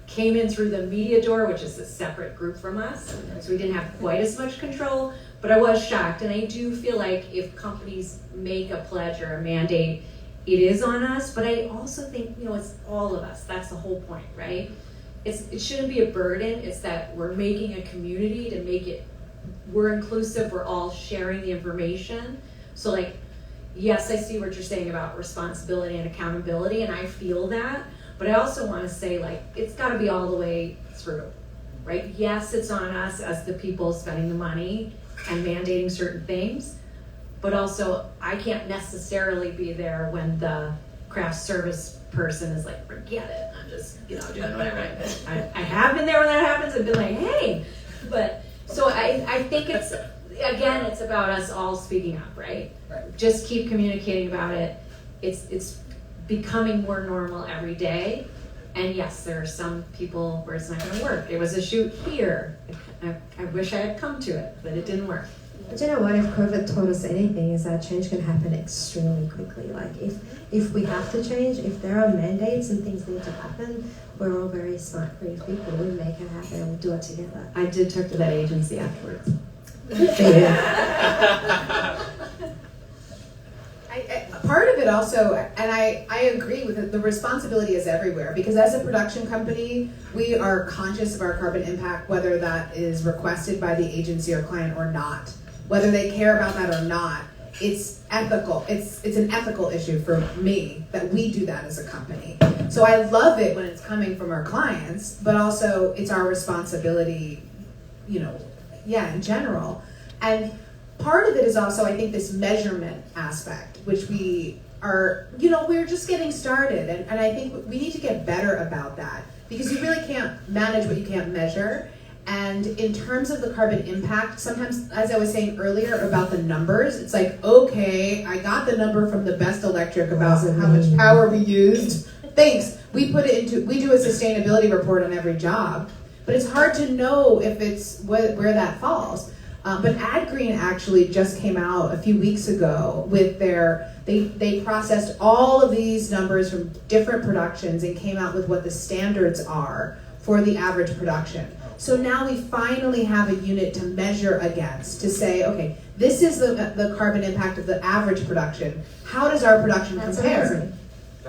came in through the media door, which is a separate group from us, so we didn't have quite as much control, But I was shocked, and I do feel like if companies make a pledge or a mandate, it is on us, but I also think, it's all of us. That's the whole point, right? It shouldn't be a burden. It's that we're making a community to make it, we're inclusive, we're all sharing the information. So like, yes, I see what you're saying about responsibility and accountability, and I feel that, but I also want to say, like, it's got to be all the way through, right? Yes, it's on us as the people spending the money and mandating certain things, but also I can't necessarily be there when the craft service person is like, forget it, I'm just, doing whatever. I have been there when that happens and been like, hey, but, so I think it's, again, it's about us all speaking up, right? Just keep communicating about it. It's becoming more normal every day. And yes, there are some people where it's not going to work. There was a shoot here. I wish I had come to it, but it didn't work. But you know what, if COVID taught us anything, is that change can happen extremely quickly. Like if we have to change, if there are mandates and things need to happen, we're all very smart, creative people. We make it happen and we do it together. I did talk to that agency afterwards. Part of it also, and I agree with it, the responsibility is everywhere, because as a production company, we are conscious of our carbon impact, whether that is requested by the agency or client or not. Whether they care about that or not, it's ethical. It's an ethical issue for me that we do that as a company. So I love it when it's coming from our clients, but also it's our responsibility, in general. And part of it is also, I think, this measurement aspect, which we are, we're just getting started. And I think we need to get better about that, because you really can't manage what you can't measure. And in terms of the carbon impact, sometimes, as I was saying earlier about the numbers, it's like, okay, I got the number from the Best Electric about how much power we used. Thanks. We do a sustainability report on every job, but it's hard to know if it's where that falls. But AdGreen actually just came out a few weeks ago with they processed all of these numbers from different productions and came out with what the standards are for the average production. So now we finally have a unit to measure against, to say, okay, this is the carbon impact of the average production. How does our production compare? Amazing.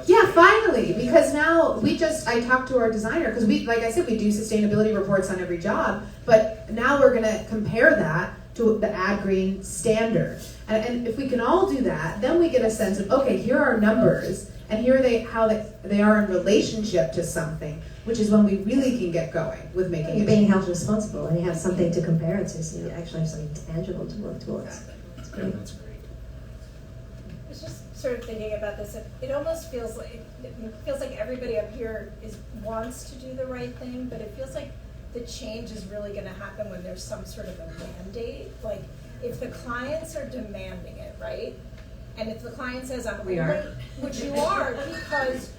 Yeah, finally, because now I talked to our designer, because like I said, we do sustainability reports on every job, but now we're gonna compare that to the AdGreen standard. And if we can all do that, then we get a sense of, okay, here are numbers, and here are how they are in relationship to something, which is when we really can get going with making it. Being held responsible, and you have something to compare it to, so you actually have something tangible to work towards. That's great. That's great. I was just sort of thinking about this. It almost feels like everybody up here wants to do the right thing, but it feels like the change is really going to happen when there's some sort of a mandate. Like if the clients are demanding it, right? And if the client says, which you are, because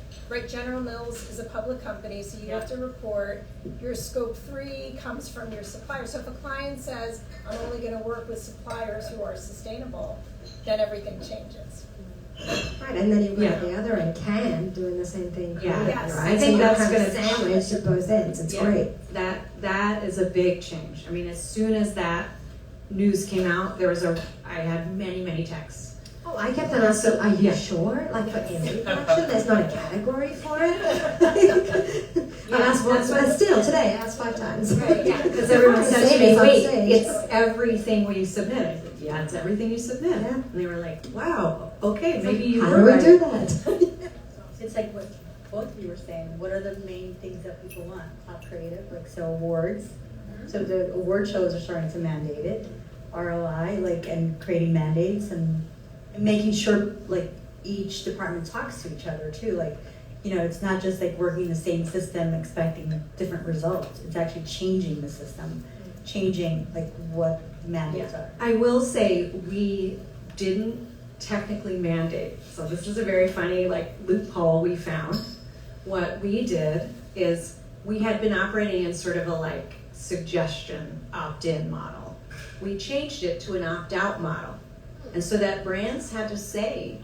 General Mills is a public company, so you have to report. Your scope 3 comes from your supplier. So if a client says, I'm only going to work with suppliers who are sustainable, then everything changes. Right, and then you've got the other end, Can, doing the same thing. Yeah, yes. Right? I think so that's kind going of to sandwich at both ends. It's great. That is a big change. I mean, as soon as that news came out, I had many texts. Oh, I kept on asking, are you sure? Like for every production, there's not a category for it? I asked once, but still, today, I asked 5 times. Right, yeah, because everyone says to me, on wait, stage. it's everything we submit. I said, yeah, it's everything you submit. Yeah. And they were like, wow, okay, maybe you How were do we right. do that? It's like what both of you were saying. What are the main things that people want? Top creative, so awards. So the award shows are starting to mandate it. ROI, and creating mandates and making sure each department talks to each other too. It's not just working the same system expecting different results. It's actually changing the system, changing what mandates are. I will say we didn't technically mandate. So this is a very funny loophole we found. What we did is we had been operating in sort of a suggestion opt-in model. We changed it to an opt-out model. And so that brands had to say,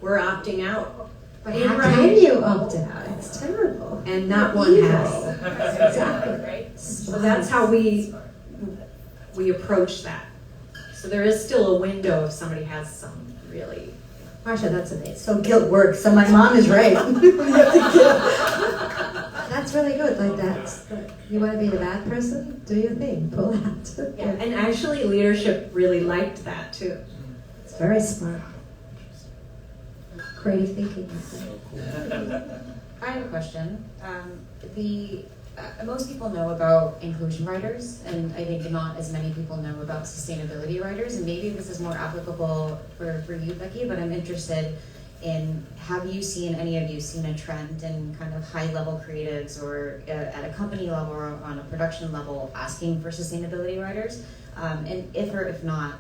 we're opting out. But how can you opt out? It's terrible. And not one has. Exactly. So that's how we approach that. So there is still a window if somebody has some really. Marsha, that's amazing. So guilt works. So my mom is right. That's really good. Like that. You want to be the bad person? Do your thing. Pull out. Yeah, and actually leadership really liked that too. It's very smart. Creative thinking. I have a question. Most people know about inclusion writers, and I think not as many people know about sustainability writers, and maybe this is more applicable for you, Becky, but I'm interested in, have you seen, any of you seen a trend in kind of high-level creatives or at a company level or on a production level asking for sustainability writers? And if or if not,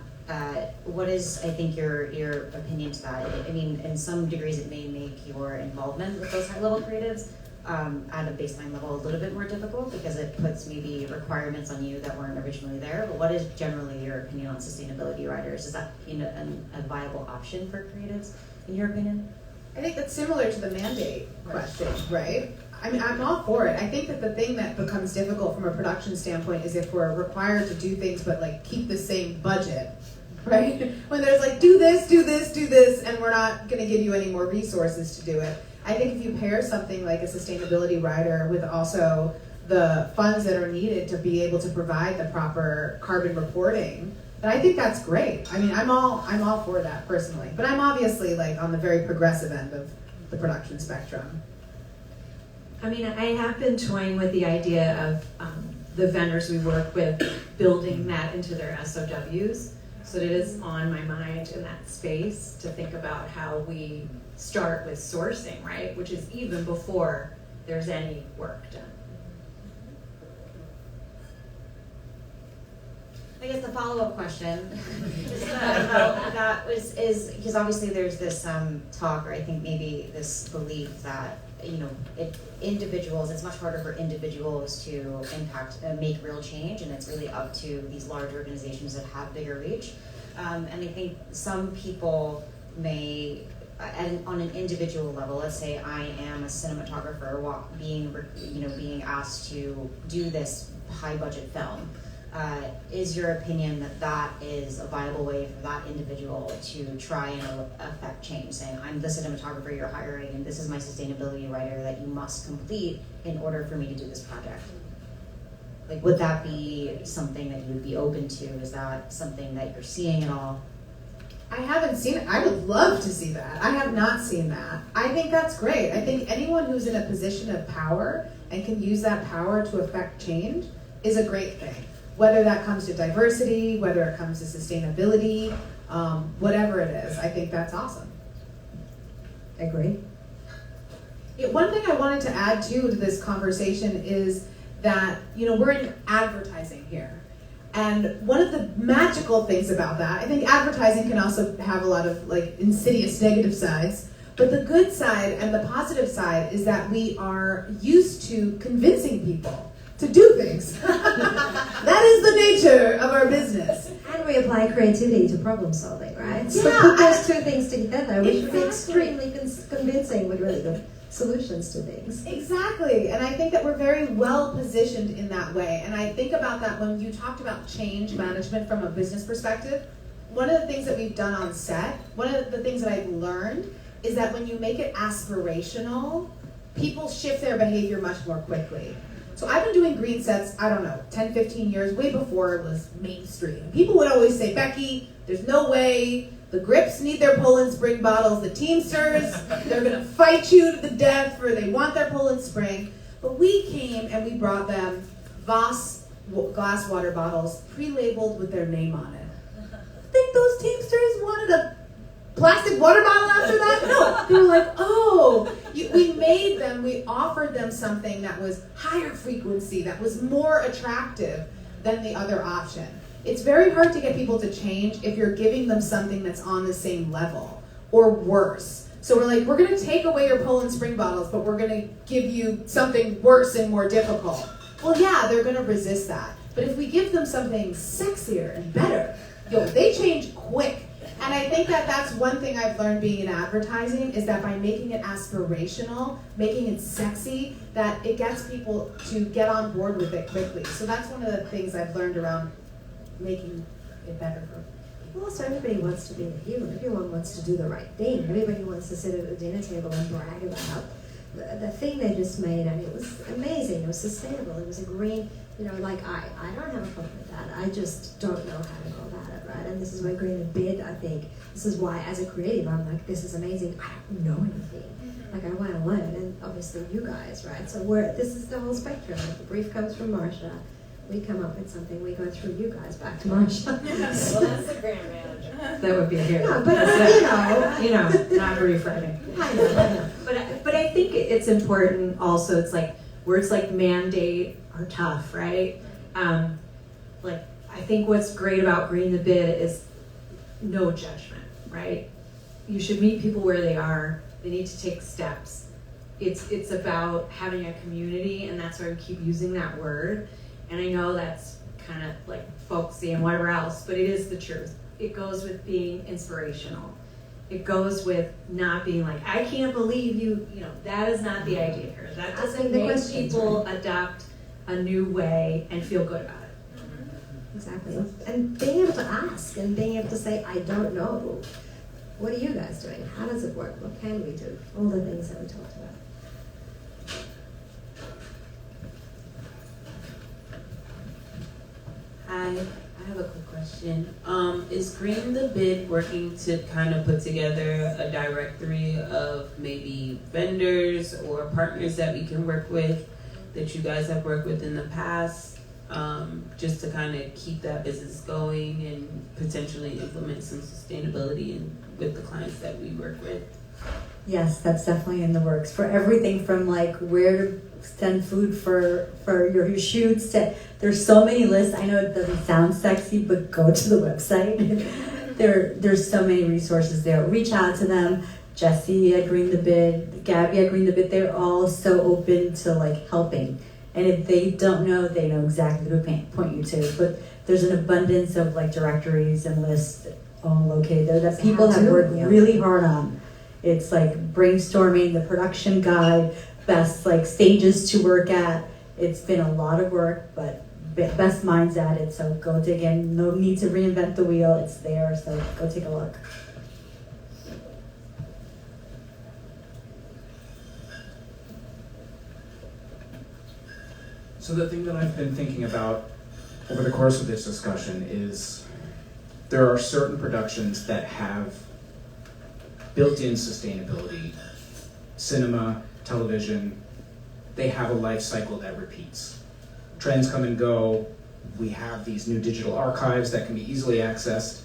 what is, I think, your opinion to that? I mean, in some degrees it may make your involvement with those high-level creatives at a baseline level a little bit more difficult because it puts maybe requirements on you that weren't originally there. But what is generally your opinion on sustainability writers? Is that a viable option for creatives, in your opinion? I think that's similar to the mandate question, right? I mean, I'm all for it. I think that the thing that becomes difficult from a production standpoint is if we're required to do things but like keep the same budget, right? When there's like, do this, and we're not gonna give you any more resources to do it. I think if you pair something like a sustainability writer with also the funds that are needed to be able to provide the proper carbon reporting, then I think that's great. I mean, I'm all for that personally, but I'm obviously like on the very progressive end of the production spectrum. I mean, I have been toying with the idea of the vendors we work with building that into their SOWs. So it is on my mind in that space to think about how we start with sourcing, right? Which is even before there's any work done. I guess the follow-up question is because obviously there's this talk, or I think maybe this belief that individuals, it's much harder for individuals to make real change, and it's really up to these large organizations that have bigger reach. And I think some people may, on an individual level, let's say I am a cinematographer being asked to do this high-budget film. Is your opinion that that is a viable way for that individual to try and affect change, saying, I'm the cinematographer you're hiring, and this is my sustainability writer that you must complete in order for me to do this project? Like, would that be something that you would be open to? Is that something that you're seeing at all? I haven't seen it. I would love to see that. I have not seen that. I think that's great. I think anyone who's in a position of power and can use that power to affect change is a great thing. Whether that comes to diversity, whether it comes to sustainability, whatever it is, I think that's awesome. I agree. One thing I wanted to add too to this conversation is that, we're in advertising here. And one of the magical things about that, I think advertising can also have a lot of like insidious negative sides, but the good side and the positive side is that we are used to convincing people to do things. That is the nature of our business. And we apply creativity to problem solving, right? So Yeah, put those two things together. We should be Exactly. extremely convincing with really good solutions to things. Exactly, and I think that we're very well positioned in that way. And I think about that when you talked about change management from a business perspective. One of the things that we've done on set, one of the things that I've learned is that when you make it aspirational, people shift their behavior much more quickly. So I've been doing green sets, 10, 15 years, way before it was mainstream. People would always say, Becky, there's no way. The grips need their Poland Spring bottles. The Teamsters, they're going to fight you to the death for they want their Poland Spring. But we came and we brought them Voss glass water bottles pre-labeled with their name on it. Think those Teamsters wanted a plastic water bottle after that? No. They were like, we offered them something that was higher frequency, that was more attractive than the other option. It's very hard to get people to change if you're giving them something that's on the same level or worse. So we're like, we're going to take away your Poland Spring bottles, but we're going to give you something worse and more difficult. Well, yeah, they're going to resist that. But if we give them something sexier and better, they change quick. And I think that that's one thing I've learned being in advertising is that by making it aspirational, making it sexy, that it gets people to get on board with it quickly. So that's one of the things I've learned around making it better for Well, also everybody wants to be a hero. Everyone wants to do the right thing. Everybody wants to sit at a dinner table and brag about the thing they just made, and it was amazing. It was sustainable. It was a green, like I don't have a problem with that. I just don't know how to go about it, right? And this is why Green the Bid, I think, this is why as a creative, I'm like, this is amazing. I don't know anything. Like, I want to learn, and obviously you guys, right? So this is the whole spectrum. Like, the brief comes from Marsha. We come up with something, we go through you guys back to Marsha. Well, that's the brand manager. That would be a hero. Yeah, but not very Friday. I know. But I think it's important also, it's like, words like mandate are tough, right? Like, I think what's great about Green the Bid is no judgment, right? You should meet people where they are. They need to take steps. It's about having a community, and that's why we keep using that word. And I know that's kind of like folksy and whatever else, but it is the truth. It goes with being inspirational. It goes with not being like, I can't believe you, that is not the idea here. That doesn't make people adopt a new way and feel good about it. Exactly. And being able to ask and being able to say, I don't know. What are you guys doing? How does it work? What can we do? All the things that we talked about. Hi, I have a quick question. Is Green the Bid working to kind of put together a directory of maybe vendors or partners that we can work with that you guys have worked with in the past, just to kind of keep that business going and potentially implement some sustainability with the clients that we work with? Yes, that's definitely in the works. For everything from like where to send food for your shoots to, there's so many lists. I know it doesn't sound sexy, but go to the website. There's so many resources there. Reach out to them. Jesse at Green the Bid, Gabby at Green the Bid, they're all so open to like helping. And if they don't know, they know exactly who to point you to. But there's an abundance of like directories and lists all located there that people have worked really hard on. It's like brainstorming, the production guide, best like stages to work at. It's been a lot of work, but best minds at it. So go dig in. No need to reinvent the wheel. It's there. So go take a look. So the thing that I've been thinking about over the course of this discussion is there are certain productions that have built-in sustainability. Cinema, television, they have a life cycle that repeats. Trends come and go. We have these new digital archives that can be easily accessed.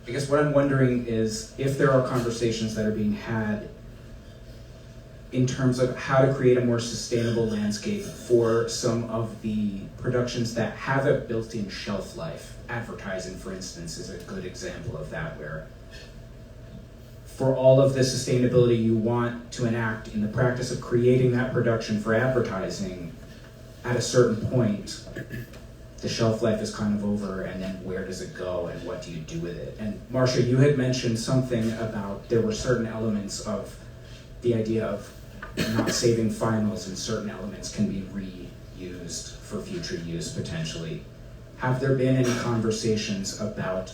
I guess what I'm wondering is if there are conversations that are being had in terms of how to create a more sustainable landscape for some of the productions that have a built-in shelf life. Advertising, for instance, is a good example of that, where for all of the sustainability you want to enact in the practice of creating that production for advertising, at a certain point, the shelf life is kind of over, and then where does it go, and what do you do with it? And Marsha, you had mentioned something about there were certain elements of the idea of not saving finals, and certain elements can be reused for future use, potentially. Have there been any conversations about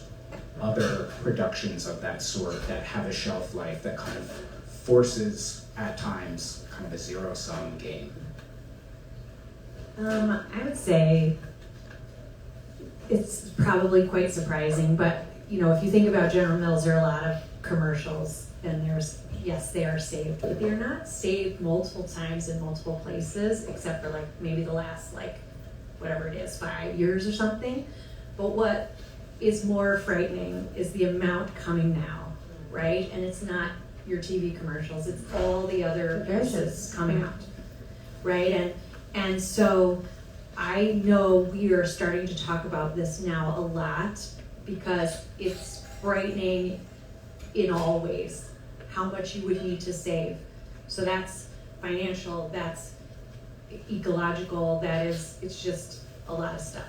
other productions of that sort that have a shelf life that kind of forces, at times, kind of a zero-sum game? I would say it's probably quite surprising, but if you think about General Mills, there are a lot of commercials, and yes, they are saved, but they're not saved multiple times in multiple places, except for like maybe the last whatever it is, 5 years or something. But what is more frightening is the amount coming now, right? And it's not your TV commercials, it's all the other pieces coming out, right? And so I know we are starting to talk about this now a lot because it's frightening in all ways how much you would need to save. So that's financial, that's ecological, it's just a lot of stuff.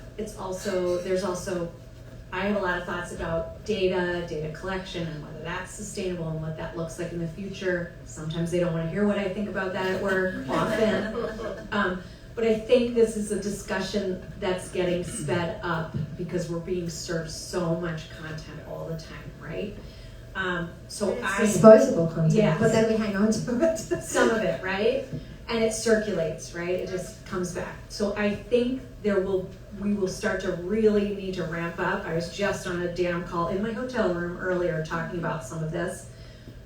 I have a lot of thoughts about data collection, and whether that's sustainable and what that looks like in the future. Sometimes they don't want to hear what I think about that at work, often. But I think this is a discussion that's getting sped up because we're being served so much content all the time, right? So It's disposable content, yes. but then we hang on to it. Some of it, right? And it circulates, right? It just comes back. So I think we will start to really need to ramp up. I was just on a damn call in my hotel room earlier talking about some of this,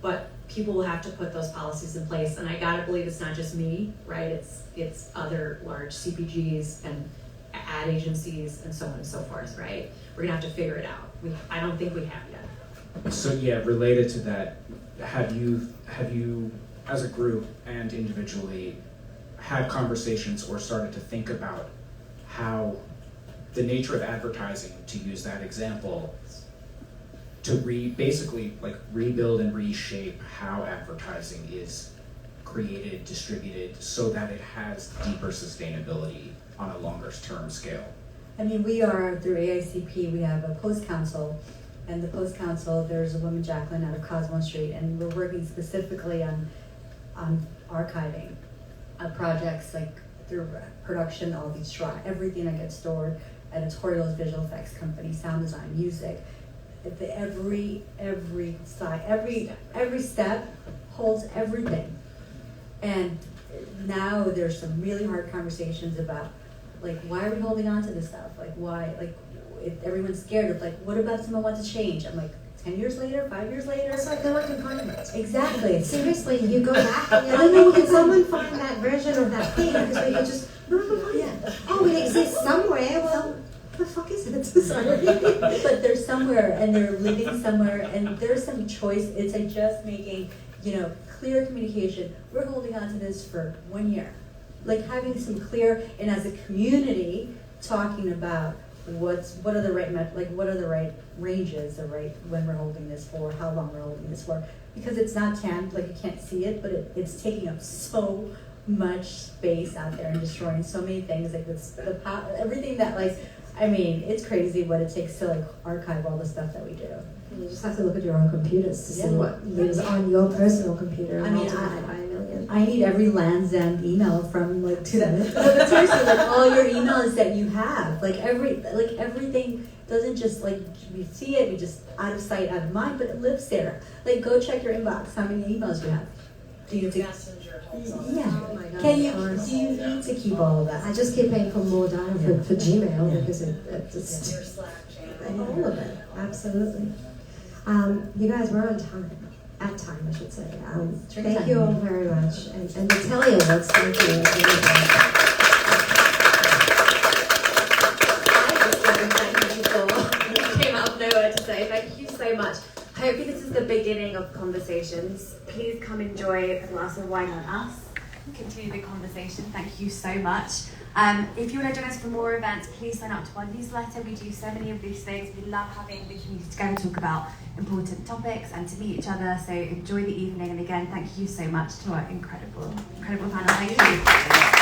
but people will have to put those policies in place. And I gotta believe it's not just me, right? It's other large CPGs and ad agencies and so on and so forth, right? We're gonna have to figure it out. I don't think we have yet. So yeah, related to that, have you as a group and individually had conversations or started to think about how the nature of advertising, to use that example, to basically like rebuild and reshape how advertising is created, distributed, so that it has deeper sustainability on a longer term scale? I mean, we are, through AICP, we have a post council, and the post council, there's a woman, Jacqueline, out of Cosmo Street, and we're working specifically on archiving projects like through production, all these everything that gets stored, editorials, visual effects company, sound design, music. Every side, every step holds everything. And now there's some really hard conversations about like, why are we holding on to this stuff? Like, why? Like, if everyone's scared of like, what about someone wants to change? I'm like, 10 years later, 5 years later? It's like no one can find it. Exactly. Seriously, you go back and you're like, oh, can someone find that version of that thing? Because we can just, no one can find it. Oh, it exists somewhere. Well, what the fuck is it? Sorry. But they're somewhere, and they're living somewhere, and there's some choice. It's like just making, clear communication. We're holding on to this for 1 year. Like having some clear, and as a community, talking about what are the right ranges, when we're holding this for, how long we're holding this for, because it's not tamped, like you can't see it, but it's taking up so much space out there and destroying so many things, like everything that it's crazy what it takes to archive all the stuff that we do. And you just have to look at your own computers to see what lives on your personal computer. I mean, I need every Land's End email from to that. No, but seriously, all your emails that you have, everything doesn't just we see it, we just out of sight, out of mind, but it lives there. Go check your inbox. How many emails you have? Do you Messenger holds all yeah. Oh my God, Do you need to keep all of that? I just keep paying for more data for Gmail because it just your Slack channel. all of it. Absolutely. You guys, we're on time. At time, I should say. Thank you all very much. And the Telly Awards, thank you. Came out of nowhere to say thank you so much. Hopefully this is the beginning of conversations. Please come enjoy a glass of wine on us. Continue the conversation. Thank you so much. If you want to join us for more events, please sign up to our newsletter. We do so many of these things. We love having the community together to talk about important topics and to meet each other. So enjoy the evening. And again, thank you so much to our incredible panel. Thank you.